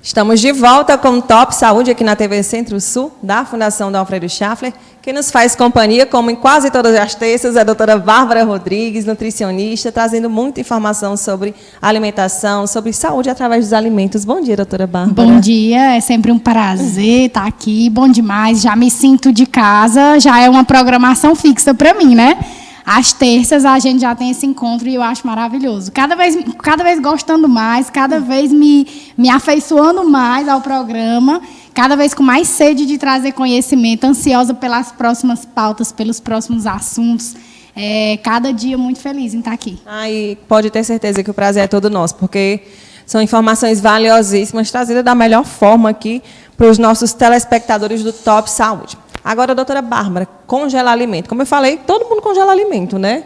Estamos de volta com o Top Saúde aqui na TV Centro-Sul, da Fundação D. Alfredo Schaffler. Quem nos faz companhia, como em quase todas as terças, é a doutora Bárbara Rodrigues, nutricionista, trazendo muita informação sobre alimentação, sobre saúde através dos alimentos. Bom dia, doutora Bárbara. Bom dia, é sempre um prazer estar aqui, bom demais. Já me sinto de casa, já é uma programação fixa para mim, né? Às terças a gente já tem esse encontro e eu acho maravilhoso. Cada vez gostando mais, cada vez me afeiçoando mais ao programa, cada vez com mais sede de trazer conhecimento, ansiosa pelas próximas pautas, pelos próximos assuntos. Cada dia muito feliz em estar aqui. E pode ter certeza que o prazer é todo nosso, porque são informações valiosíssimas, trazidas da melhor forma aqui para os nossos telespectadores do Top Saúde. Agora, doutora Bárbara, congelar alimento. Como eu falei, todo mundo congela alimento, né?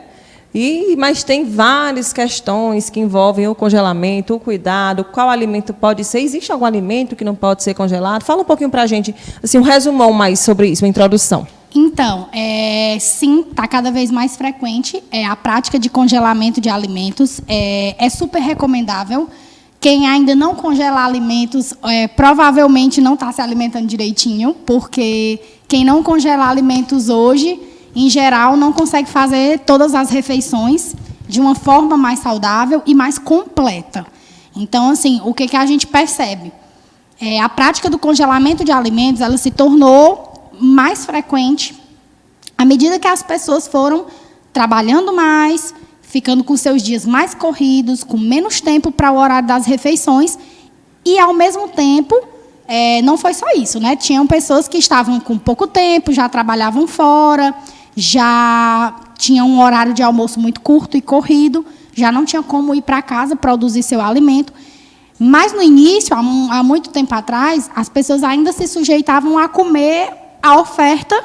Mas tem várias questões que envolvem o congelamento, o cuidado, qual alimento pode ser. Existe algum alimento que não pode ser congelado? Fala um pouquinho para a gente, assim, um resumão mais sobre isso, uma introdução. Então, sim, está cada vez mais frequente a prática de congelamento de alimentos. É super recomendável. Quem ainda não congela alimentos, provavelmente não está se alimentando direitinho, porque quem não congela alimentos hoje, em geral, não consegue fazer todas as refeições de uma forma mais saudável e mais completa. Então, assim, o que a gente percebe? A prática do congelamento de alimentos, ela se tornou mais frequente à medida que as pessoas foram trabalhando mais, ficando com seus dias mais corridos, com menos tempo para o horário das refeições, e, ao mesmo tempo, não foi só isso, né? Tinham pessoas que estavam com pouco tempo, já trabalhavam fora, já tinham um horário de almoço muito curto e corrido, já não tinham como ir para casa produzir seu alimento. Mas, no início, há muito tempo atrás, as pessoas ainda se sujeitavam a comer a oferta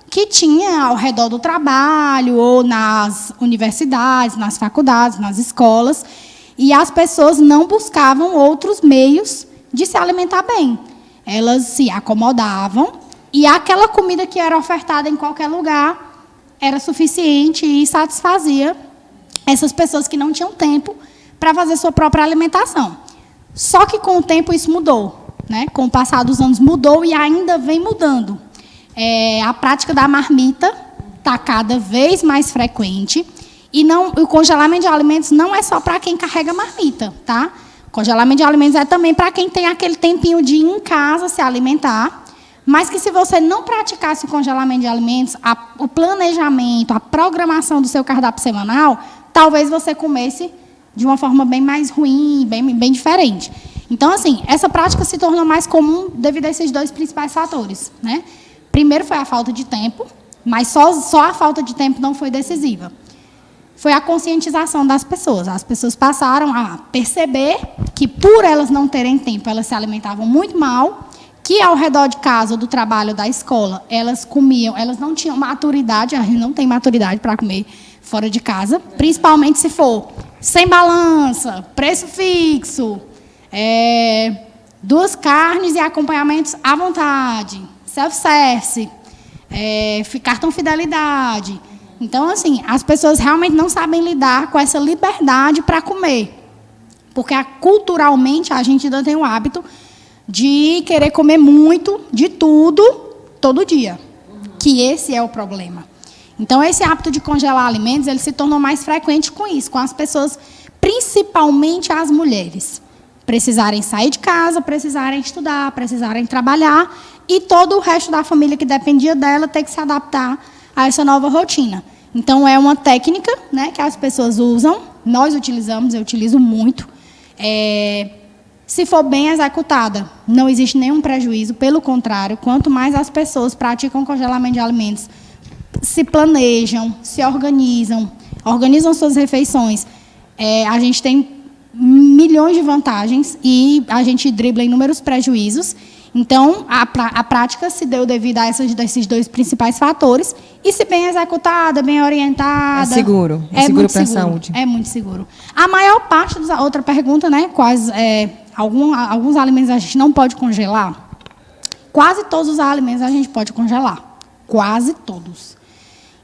que tinha ao redor do trabalho, ou nas universidades, nas faculdades, nas escolas, e as pessoas não buscavam outros meios de se alimentar bem. Elas se acomodavam, e aquela comida que era ofertada em qualquer lugar era suficiente e satisfazia essas pessoas que não tinham tempo para fazer sua própria alimentação. Só que, com o tempo, isso mudou, né? Com o passar dos anos, mudou e ainda vem mudando. A prática da marmita está cada vez mais frequente. E o congelamento de alimentos não é só para quem carrega marmita, tá? O congelamento de alimentos é também para quem tem aquele tempinho de ir em casa se alimentar. Mas que, se você não praticasse o congelamento de alimentos, o planejamento, a programação do seu cardápio semanal, talvez você comesse de uma forma bem mais ruim, bem diferente. Então, assim, essa prática se tornou mais comum devido a esses dois principais fatores, né? Primeiro foi a falta de tempo, mas só a falta de tempo não foi decisiva. Foi a conscientização das pessoas. As pessoas passaram a perceber que, por elas não terem tempo, elas se alimentavam muito mal, que ao redor de casa, do trabalho, da escola, elas comiam, elas não tinham maturidade, a gente não tem maturidade para comer fora de casa, principalmente se for sem balança, preço fixo, 2 carnes e acompanhamentos à vontade, self-service, cartão fidelidade. Então, assim, as pessoas realmente não sabem lidar com essa liberdade para comer. Porque, culturalmente, a gente ainda tem o hábito de querer comer muito de tudo, todo dia. Que esse é o problema. Então, esse hábito de congelar alimentos, ele se tornou mais frequente com isso, com as pessoas, principalmente as mulheres. Precisarem sair de casa, precisarem estudar, precisarem trabalhar, e todo o resto da família que dependia dela ter que se adaptar a essa nova rotina. Então, é uma técnica, né, que as pessoas usam, nós utilizamos, eu utilizo muito. Se for bem executada, não existe nenhum prejuízo, pelo contrário, quanto mais as pessoas praticam congelamento de alimentos, se planejam, se organizam suas refeições, a gente tem milhões de vantagens e a gente dribla inúmeros prejuízos. Então, a prática se deu devido a esses dois principais fatores. E, se bem executada, bem orientada... É seguro. É seguro para a saúde. É muito seguro. A maior parte outra pergunta, né? Alguns alimentos a gente não pode congelar? Quase todos os alimentos a gente pode congelar. Quase todos.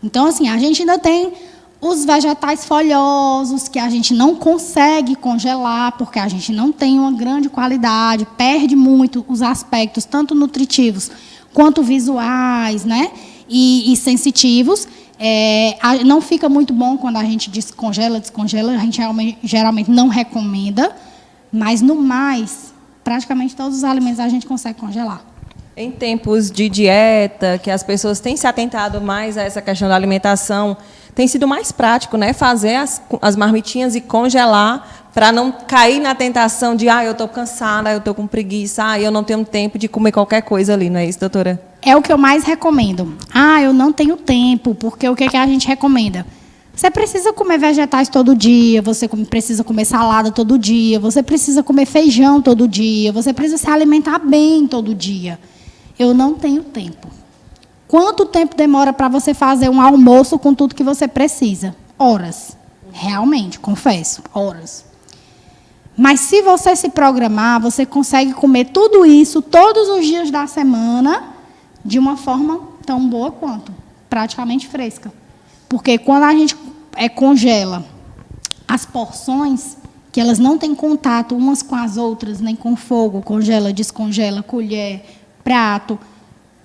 Então, assim, a gente ainda tem Os vegetais folhosos, que a gente não consegue congelar, porque a gente não tem uma grande qualidade, perde muito os aspectos, tanto nutritivos quanto visuais, né? E sensitivos. Não fica muito bom quando a gente descongela, a gente geralmente não recomenda, mas no mais, praticamente todos os alimentos a gente consegue congelar. Em tempos de dieta, que as pessoas têm se atentado mais a essa questão da alimentação, tem sido mais prático, né, fazer as marmitinhas e congelar para não cair na tentação de eu estou cansada, eu estou com preguiça, eu não tenho tempo de comer qualquer coisa ali, não é isso, doutora? É o que eu mais recomendo. Eu não tenho tempo, porque o que a gente recomenda? Você precisa comer vegetais todo dia, você precisa comer salada todo dia, você precisa comer feijão todo dia, você precisa se alimentar bem todo dia. Eu não tenho tempo. Quanto tempo demora para você fazer um almoço com tudo que você precisa? Horas. Realmente, confesso, horas. Mas se você se programar, você consegue comer tudo isso todos os dias da semana de uma forma tão boa quanto, praticamente fresca. Porque quando a gente congela as porções, que elas não têm contato umas com as outras, nem com fogo, congela, descongela, colher, prato,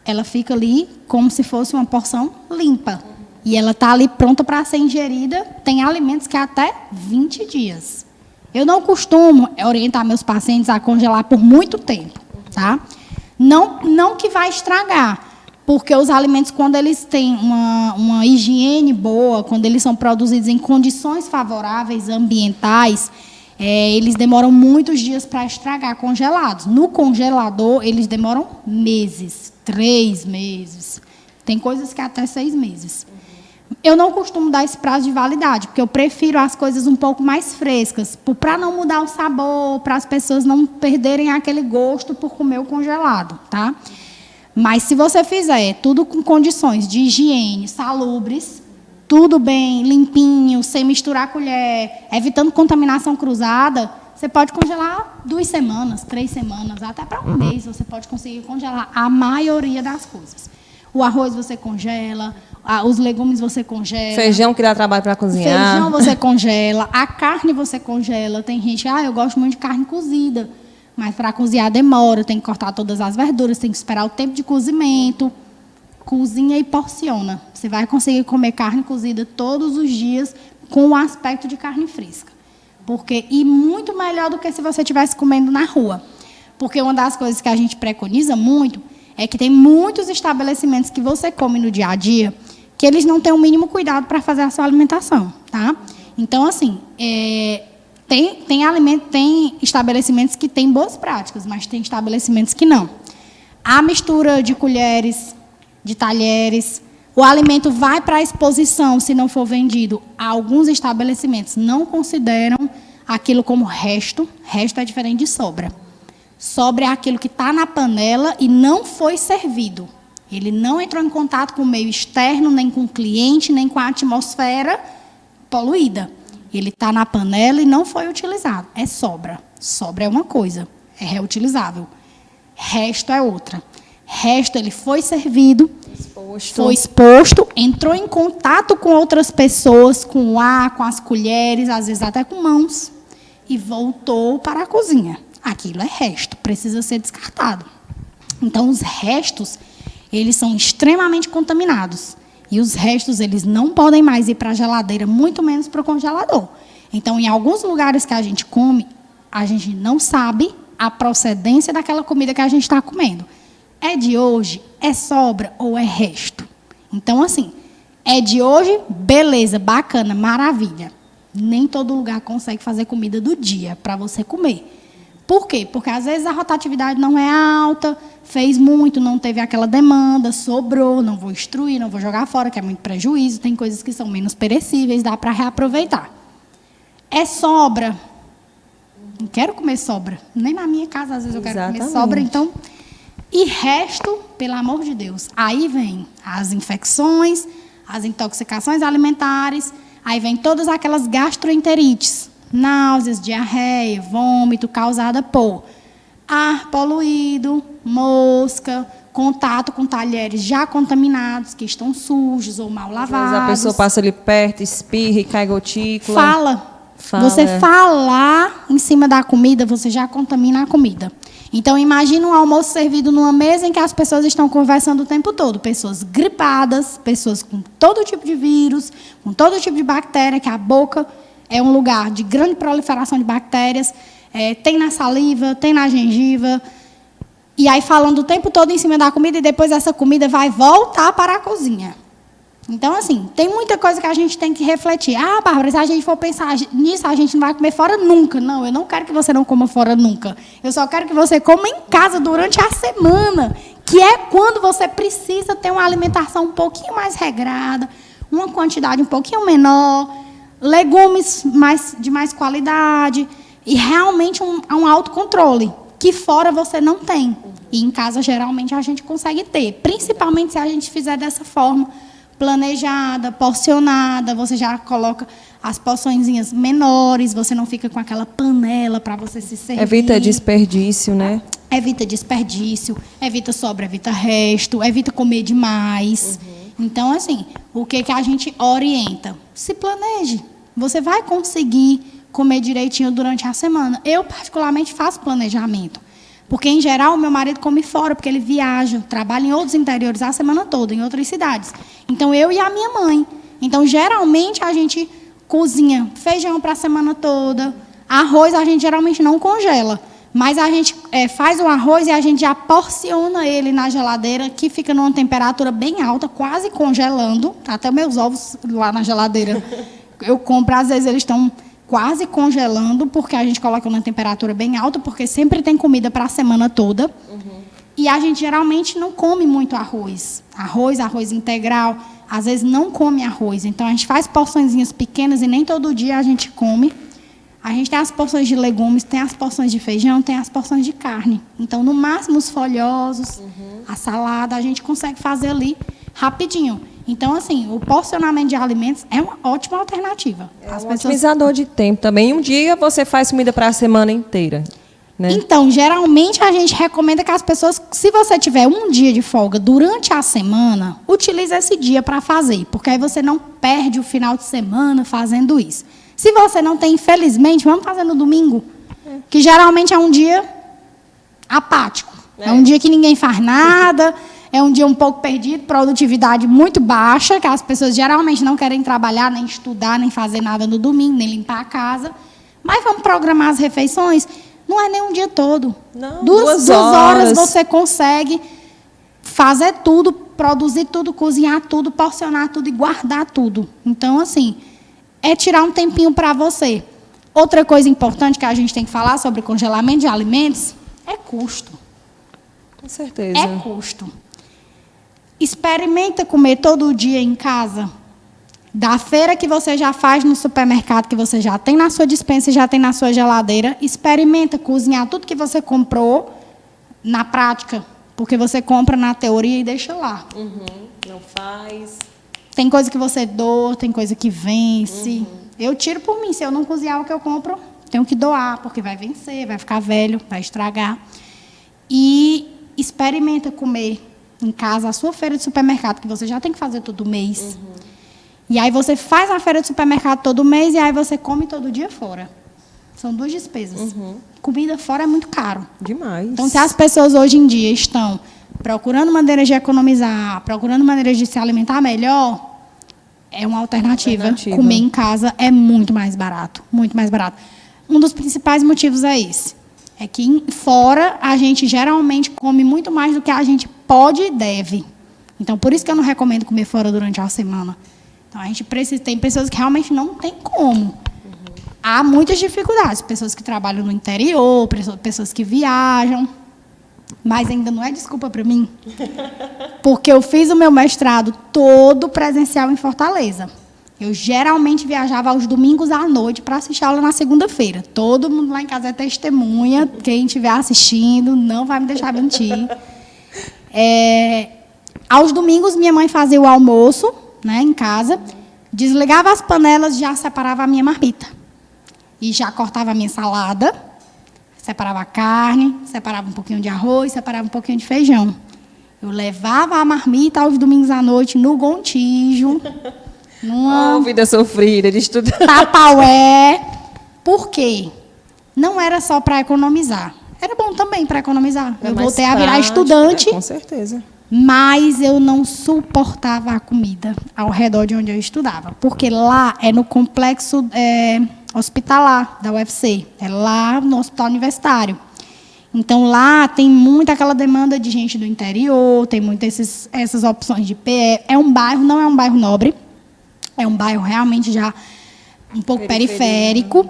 ela fica ali como se fosse uma porção limpa. E ela está ali pronta para ser ingerida. Tem alimentos que até 20 dias. Eu não costumo orientar meus pacientes a congelar por muito tempo, tá? Não que vai estragar, porque os alimentos, quando eles têm uma higiene boa, quando eles são produzidos em condições favoráveis ambientais, eles demoram muitos dias para estragar congelados. No congelador, eles demoram meses, 3 meses. Tem coisas que até 6 meses. Eu não costumo dar esse prazo de validade, porque eu prefiro as coisas um pouco mais frescas, para não mudar o sabor, para as pessoas não perderem aquele gosto por comer o congelado, tá? Mas se você fizer tudo com condições de higiene, salubres, tudo bem, limpinho, sem misturar a colher, evitando contaminação cruzada, você pode congelar 2 semanas, 3 semanas, até para um mês você pode conseguir congelar a maioria das coisas. O arroz você congela, os legumes você congela. Feijão que dá trabalho para cozinhar. Feijão você congela, a carne você congela. Tem gente, eu gosto muito de carne cozida, mas para cozinhar demora, tem que cortar todas as verduras, tem que esperar o tempo de cozimento. Cozinha e porciona. Você vai conseguir comer carne cozida todos os dias com o aspecto de carne fresca. E muito melhor do que se você estivesse comendo na rua. Porque uma das coisas que a gente preconiza muito é que tem muitos estabelecimentos que você come no dia a dia que eles não têm o mínimo cuidado para fazer a sua alimentação, tá? Então, assim, tem estabelecimentos que têm boas práticas, mas tem estabelecimentos que não. A mistura de colheres, de talheres, o alimento vai para a exposição se não for vendido. Alguns estabelecimentos não consideram aquilo como resto. Resto é diferente de sobra. Sobra é aquilo que está na panela e não foi servido. Ele não entrou em contato com o meio externo, nem com o cliente, nem com a atmosfera poluída. Ele está na panela e não foi utilizado. É sobra. Sobra é uma coisa, é reutilizável. Resto é outra. Resto, ele foi servido, foi exposto, entrou em contato com outras pessoas, com o ar, com as colheres, às vezes até com mãos, e voltou para a cozinha. Aquilo é resto, precisa ser descartado. Então, os restos, eles são extremamente contaminados. E os restos, eles não podem mais ir para a geladeira, muito menos para o congelador. Então, em alguns lugares que a gente come, a gente não sabe a procedência daquela comida que a gente está comendo. É de hoje, é sobra ou é resto? Então, assim, é de hoje, beleza, bacana, maravilha. Nem todo lugar consegue fazer comida do dia para você comer. Por quê? Porque às vezes a rotatividade não é alta, fez muito, não teve aquela demanda, sobrou, não vou destruir, não vou jogar fora, que é muito prejuízo, tem coisas que são menos perecíveis, dá para reaproveitar. É sobra. Não quero comer sobra. Nem na minha casa, às vezes, eu quero comer sobra, então... E resto, pelo amor de Deus, aí vem as infecções, as intoxicações alimentares, aí vem todas aquelas gastroenterites, náuseas, diarreia, vômito causada por ar poluído, mosca, contato com talheres já contaminados, que estão sujos ou mal lavados. A pessoa passa ali perto, espirra e cai gotícula. Fala. Você falar em cima da comida, você já contamina a comida. Então, imagine um almoço servido numa mesa em que as pessoas estão conversando o tempo todo. Pessoas gripadas, pessoas com todo tipo de vírus, com todo tipo de bactéria, que a boca é um lugar de grande proliferação de bactérias. Tem na saliva, tem na gengiva. E aí falando o tempo todo em cima da comida e depois essa comida vai voltar para a cozinha. Então, assim, tem muita coisa que a gente tem que refletir. Ah, Bárbara, se a gente for pensar nisso, a gente não vai comer fora nunca. Não, eu não quero que você não coma fora nunca. Eu só quero que você coma em casa durante a semana, que é quando você precisa ter uma alimentação um pouquinho mais regrada, uma quantidade um pouquinho menor, legumes de mais qualidade e realmente um autocontrole, que fora você não tem. E em casa, geralmente, a gente consegue ter, principalmente se a gente fizer dessa forma, planejada, porcionada, você já coloca as porçõezinhas menores, você não fica com aquela panela para você se servir. Evita desperdício, né? Evita desperdício, evita sobra, evita resto, evita comer demais. Então, assim, o que a gente orienta? Se planeje. Você vai conseguir comer direitinho durante a semana. Eu, particularmente, faço planejamento. Porque, em geral, o meu marido come fora, porque ele viaja, trabalha em outros interiores a semana toda, em outras cidades. Então, eu e a minha mãe. Então, geralmente, a gente cozinha feijão para a semana toda. Arroz, a gente geralmente não congela. Mas a gente faz o arroz e a gente já porciona ele na geladeira, que fica numa temperatura bem alta, quase congelando. Até meus ovos lá na geladeira, eu compro, às vezes eles estão quase congelando, porque a gente coloca numa temperatura bem alta, porque sempre tem comida para a semana toda. E a gente geralmente não come muito arroz. Arroz integral, às vezes não come arroz. Então, a gente faz porçõezinhas pequenas e nem todo dia a gente come. A gente tem as porções de legumes, tem as porções de feijão, tem as porções de carne. Então, no máximo, os folhosos, a salada, a gente consegue fazer ali rapidinho. Então, assim, o porcionamento de alimentos é uma ótima alternativa. Otimizador de tempo também. Em um dia, você faz comida para a semana inteira, né? Então, geralmente, a gente recomenda que as pessoas, se você tiver um dia de folga durante a semana, utilize esse dia para fazer, porque aí você não perde o final de semana fazendo isso. Se você não tem, infelizmente, vamos fazer no domingo, que geralmente é um dia apático. É um dia que ninguém faz nada, é um dia um pouco perdido, produtividade muito baixa, que as pessoas geralmente não querem trabalhar, nem estudar, nem fazer nada no domingo, nem limpar a casa. Mas vamos programar as refeições. Não é nem um dia todo. Não, duas horas você consegue fazer tudo, produzir tudo, cozinhar tudo, porcionar tudo e guardar tudo. Então, assim, é tirar um tempinho para você. Outra coisa importante que a gente tem que falar sobre congelamento de alimentos é custo. Com certeza. É custo. Experimenta comer todo dia em casa, da feira que você já faz no supermercado, que você já tem na sua despensa e já tem na sua geladeira. Experimenta cozinhar tudo que você comprou na prática, porque você compra na teoria e deixa lá. Não faz. Tem coisa que você doa, tem coisa que vence. Eu tiro por mim. Se eu não cozinhar o que eu compro, tenho que doar, porque vai vencer, vai ficar velho, vai estragar. E experimenta comer em casa a sua feira de supermercado, que você já tem que fazer todo mês. E aí você faz a feira de supermercado todo mês e aí você come todo dia fora. São duas despesas. Comida fora é muito caro. Demais. Então, se as pessoas hoje em dia estão procurando maneiras de economizar, procurando maneiras de se alimentar melhor, é uma alternativa. Comer em casa é muito mais barato. Muito mais barato. Um dos principais motivos é esse. É que fora a gente geralmente come muito mais do que a gente pode e deve. Então, por isso que eu não recomendo comer fora durante a semana. Então, a gente precisa, tem pessoas que realmente não tem como. Há muitas dificuldades. Pessoas que trabalham no interior, pessoas que viajam. Mas ainda não é desculpa para mim. Porque eu fiz o meu mestrado todo presencial em Fortaleza. Eu geralmente viajava aos domingos à noite para assistir aula na segunda-feira. Todo mundo lá em casa é testemunha. Quem estiver assistindo não vai me deixar mentir. Aos domingos, minha mãe fazia o almoço, né, em casa, desligava as panelas, já separava a minha marmita. E já cortava a minha salada, separava a carne, separava um pouquinho de arroz, separava um pouquinho de feijão. Eu levava a marmita aos domingos à noite no Gontijo, numa Vida sofrida de estudar. Tapaué. Por quê? Não era só para economizar. Era bom também para economizar. Eu voltei a virar estudante. Com certeza. Mas eu não suportava a comida ao redor de onde eu estudava. Porque lá é no complexo hospitalar da UFC. É lá no hospital universitário. Então, lá tem muita aquela demanda de gente do interior, tem muitas essas opções de PE. É um bairro, não é um bairro nobre. É um bairro realmente já um pouco periférico.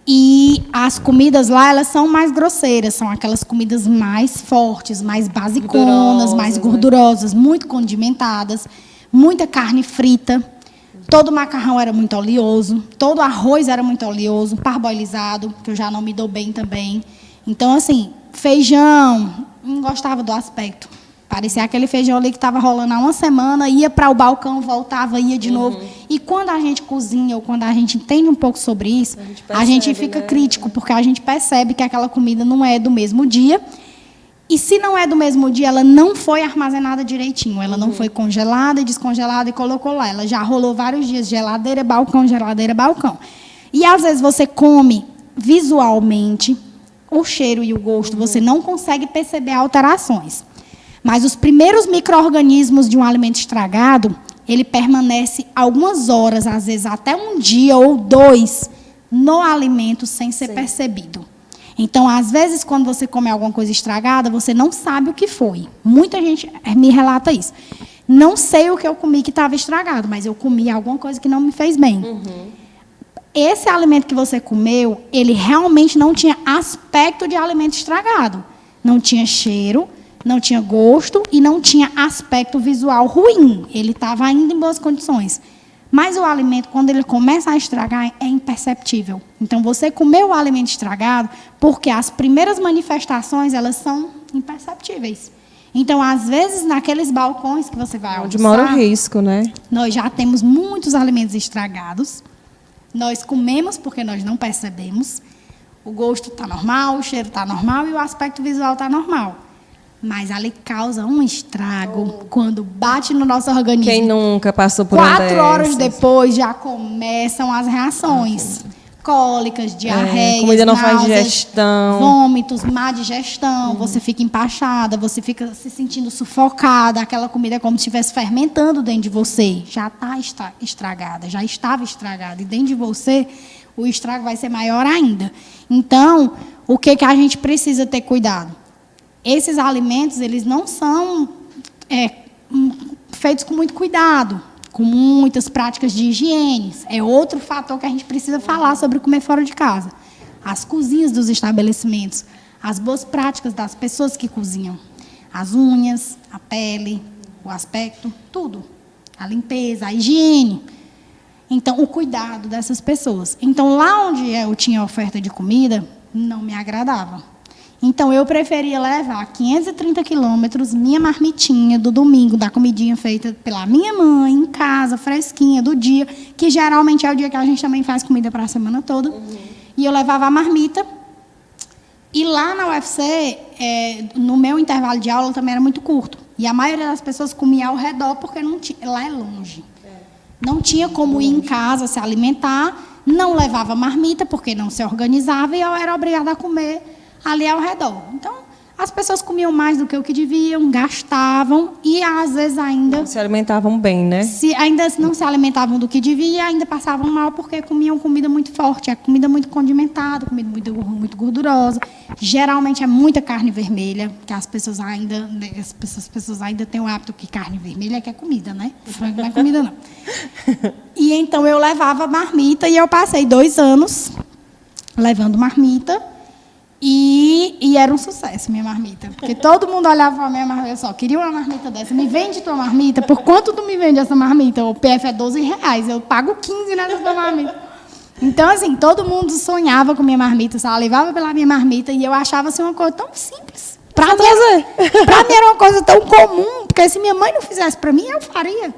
E as comidas lá, elas são mais grosseiras, são aquelas comidas mais fortes, mais basiconas, mais gordurosas, muito condimentadas, muita carne frita. Todo macarrão era muito oleoso, todo arroz era muito oleoso, parboilizado, que eu já não me dou bem também. Então, assim, feijão, não gostava do aspecto. Parecia aquele feijão ali que estava rolando há uma semana, ia para o balcão, voltava, ia de novo. E quando a gente cozinha, ou quando a gente entende um pouco sobre isso, a gente fica crítico, porque a gente percebe que aquela comida não é do mesmo dia. E se não é do mesmo dia, ela não foi armazenada direitinho. Ela não foi congelada, descongelada e colocou lá. Ela já rolou vários dias, geladeira, balcão, geladeira, balcão. E às vezes você come visualmente, o cheiro e o gosto, você não consegue perceber alterações. Mas os primeiros micro-organismos de um alimento estragado, ele permanece algumas horas, às vezes até um dia ou 2, no alimento sem ser percebido. Então, às vezes, quando você come alguma coisa estragada, você não sabe o que foi. Muita gente me relata isso. Não sei o que eu comi que estava estragado, mas eu comi alguma coisa que não me fez bem. Esse alimento que você comeu, ele realmente não tinha aspecto de alimento estragado. Não tinha cheiro, não tinha gosto e não tinha aspecto visual ruim. Ele estava ainda em boas condições. Mas o alimento, quando ele começa a estragar, é imperceptível. Então, você comeu o alimento estragado porque as primeiras manifestações, elas são imperceptíveis. Então, às vezes, naqueles balcões que você vai almoçar... Onde mora o risco, né? Nós já temos muitos alimentos estragados. Nós comemos porque nós não percebemos. O gosto está normal, o cheiro está normal e o aspecto visual está normal. Mas ali causa um estrago quando bate no nosso organismo. Quem nunca passou por uma 4 horas depois já começam as reações. Cólicas, diarreias, comida não faz náuseas, digestão. vômitos, má digestão. Você fica empachada, você fica se sentindo sufocada. Aquela comida é como se estivesse fermentando dentro de você. Já está estragada, já estava estragada. E dentro de você, o estrago vai ser maior ainda. Então, o que a gente precisa ter cuidado? Esses alimentos, eles não são feitos com muito cuidado, com muitas práticas de higiene. É outro fator que a gente precisa falar sobre comer fora de casa. As cozinhas dos estabelecimentos, as boas práticas das pessoas que cozinham. As unhas, a pele, o aspecto, tudo. A limpeza, a higiene. Então, o cuidado dessas pessoas. Então, lá onde eu tinha oferta de comida, não me agradava. Então, eu preferia levar 530 quilômetros, minha marmitinha do domingo, da comidinha feita pela minha mãe, em casa, fresquinha, do dia, que geralmente é o dia que a gente também faz comida para a semana toda. E eu levava a marmita. E lá na UFC, no meu intervalo de aula também era muito curto. E a maioria das pessoas comia ao redor, porque não tinha, lá é longe. Não tinha como ir em casa se alimentar, não levava marmita, porque não se organizava, e eu era obrigada a comer ali ao redor. Então, as pessoas comiam mais do que o que deviam, gastavam e, às vezes, ainda... Se alimentavam bem, né? Ainda não se alimentavam do que devia, ainda passavam mal porque comiam comida muito forte, comida muito condimentada, comida muito gordurosa. Geralmente é muita carne vermelha, que as pessoas ainda têm o hábito que carne vermelha é comida, né? Frango não é comida, não. E então eu levava marmita e eu passei 2 anos levando marmita. E era um sucesso, minha marmita. Porque todo mundo olhava para a minha marmita, só queria uma marmita dessa. Me vende tua marmita? Por quanto tu me vende essa marmita? O PF é R$12, eu pago 15 nessa tua marmita. Então, assim, todo mundo sonhava com minha marmita, salivava pela minha marmita, e eu achava assim, uma coisa tão simples. Para mim era uma coisa tão comum, porque se minha mãe não fizesse para mim, eu faria.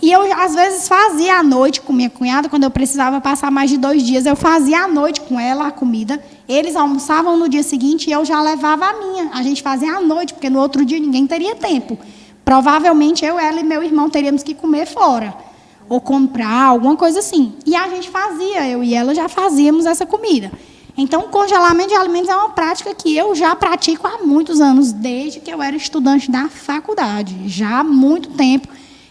E eu, às vezes, fazia à noite com minha cunhada, quando eu precisava passar mais de 2 dias, eu fazia à noite com ela a comida. Eles almoçavam no dia seguinte e eu já levava a minha. A gente fazia à noite, porque no outro dia ninguém teria tempo. provavelmente ela e meu irmão teríamos que comer fora. Ou comprar, alguma coisa assim. E a gente fazia, eu e ela já fazíamos essa comida. Então, o congelamento de alimentos é uma prática que eu já pratico há muitos anos, desde que eu era estudante da faculdade. Já há muito tempo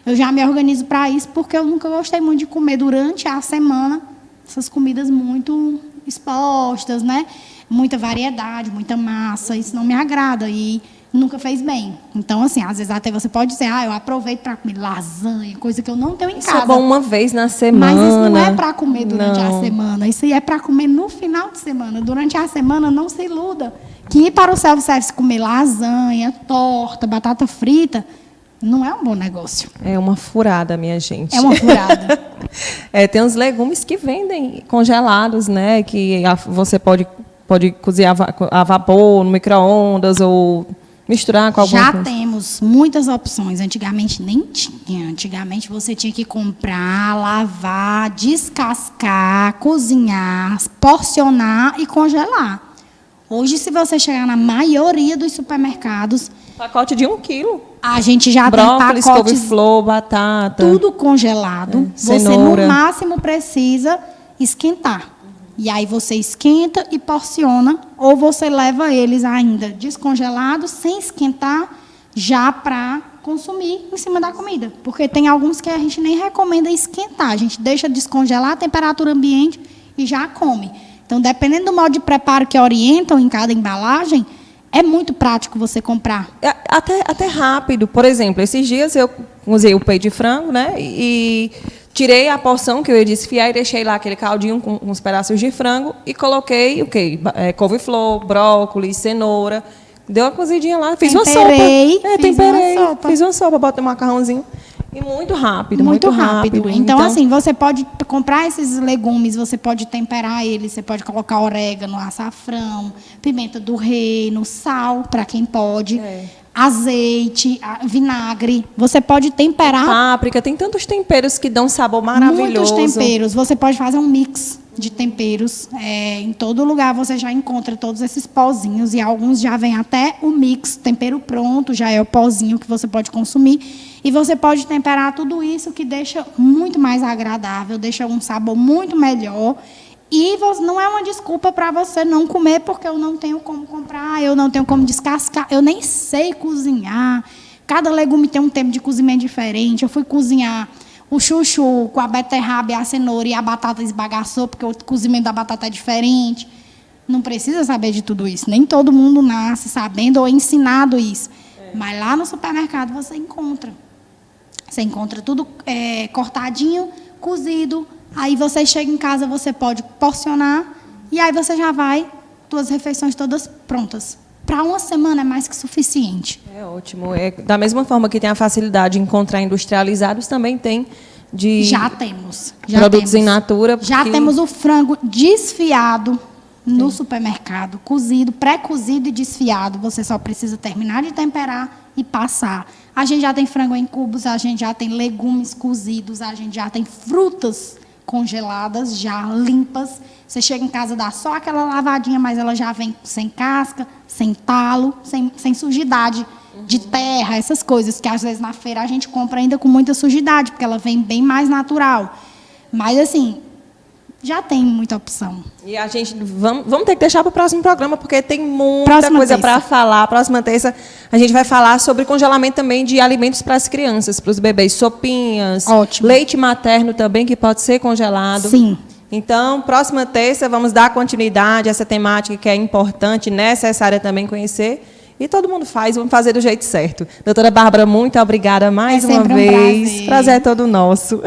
eu já me organizo para isso, porque eu nunca gostei muito de comer durante a semana essas comidas muito expostas, né? Muita variedade, muita massa, isso não me agrada e nunca fez bem. Então, assim, às vezes até você pode dizer, eu aproveito para comer lasanha, coisa que eu não tenho em casa. Isso é bom uma vez na semana. Mas isso não é para comer durante a semana, isso aí é para comer no final de semana. Durante a semana, não se iluda que ir para o self-service comer lasanha, torta, batata frita, não é um bom negócio. É uma furada, minha gente. É uma furada. Tem uns legumes que vendem congelados, né? Que você pode cozinhar a vapor, no micro-ondas ou misturar com alguma coisa. Já temos muitas opções. Antigamente nem tinha. Antigamente você tinha que comprar, lavar, descascar, cozinhar, porcionar e congelar. Hoje, se você chegar na maioria dos supermercados... Pacote de 1 quilo. A gente já brócolis, tem pacotes... couve-flor, batata. Tudo congelado. Você, no máximo, precisa esquentar. E aí você esquenta e porciona, ou você leva eles ainda descongelados, sem esquentar, já para consumir em cima da comida. Porque tem alguns que a gente nem recomenda esquentar. A gente deixa descongelar a temperatura ambiente e já come. Então, dependendo do modo de preparo que orientam em cada embalagem, é muito prático você comprar. Até rápido. Por exemplo, esses dias eu usei o peito de frango, né? E tirei a porção que eu ia desfiar e deixei lá aquele caldinho com uns pedaços de frango e coloquei o quê? Couve-flor, brócolis, cenoura. Deu uma cozidinha lá, fiz uma sopa. Temperei. Fiz uma sopa, botei um macarrãozinho. E muito rápido, muito rápido. Então, assim, você pode comprar esses legumes, você pode temperar eles, você pode colocar orégano, açafrão, pimenta do reino, sal, para quem pode, azeite, vinagre. Você pode temperar... Páprica, tem tantos temperos que dão sabor maravilhoso. Muitos temperos. Você pode fazer um mix de temperos. Em todo lugar você já encontra todos esses pozinhos e alguns já vêm até o mix, tempero pronto, já é o pozinho que você pode consumir. E você pode temperar tudo isso que deixa muito mais agradável, deixa um sabor muito melhor. E não é uma desculpa para você não comer porque eu não tenho como comprar, eu não tenho como descascar, eu nem sei cozinhar. Cada legume tem um tempo de cozimento diferente. Eu fui cozinhar o chuchu com a beterraba e a cenoura e a batata esbagaçou, porque o cozimento da batata é diferente. Não precisa saber de tudo isso. Nem todo mundo nasce sabendo ou ensinado isso. Mas lá no supermercado você encontra. Você encontra tudo cortadinho, cozido. Aí você chega em casa, você pode porcionar. E aí você já vai, suas refeições todas prontas. Para uma semana é mais que suficiente. É ótimo. Da mesma forma que tem a facilidade de encontrar industrializados, também tem de... Já temos. Produtos in natura. Já temos o frango desfiado no supermercado, cozido, pré-cozido e desfiado. Você só precisa terminar de temperar e passar. A gente já tem frango em cubos, a gente já tem legumes cozidos, a gente já tem frutas congeladas, já limpas. Você chega em casa, dá só aquela lavadinha, mas ela já vem sem casca, sem talo, sem sujidade de terra, essas coisas que às vezes na feira a gente compra ainda com muita sujidade, porque ela vem bem mais natural. Mas assim, já tem muita opção. E a gente vamos ter que deixar para o próximo programa, porque tem muita coisa para falar. Próxima terça a gente vai falar sobre congelamento também de alimentos para as crianças, para os bebês, sopinhas, leite materno também, que pode ser congelado. Sim. Então, próxima terça, vamos dar continuidade a essa temática que é importante, necessária também conhecer. E todo mundo faz, vamos fazer do jeito certo. Doutora Bárbara, muito obrigada mais uma vez. Prazer é todo nosso.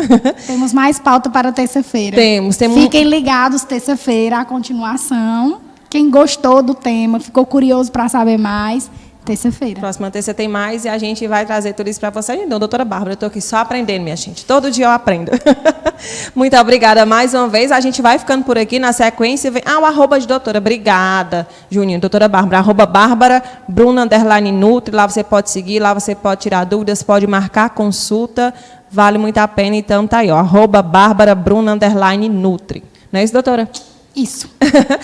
Temos mais pauta para terça-feira. Temos. Fiquem ligados terça-feira, a continuação. Quem gostou do tema, ficou curioso para saber mais, terça-feira. Próxima terça tem mais e a gente vai trazer tudo isso para vocês. Então, doutora Bárbara, eu estou aqui só aprendendo, minha gente. Todo dia eu aprendo. Muito obrigada mais uma vez. A gente vai ficando por aqui na sequência. O arroba de doutora. Obrigada, Juninho. Doutora Bárbara. Arroba Bárbara, Bruna, _Nutri. Lá você pode seguir, lá você pode tirar dúvidas, pode marcar consulta. Vale muito a pena. Então, tá aí, ó. Arroba Bárbara, Bruna, _Nutri. Não é isso, doutora? Isso.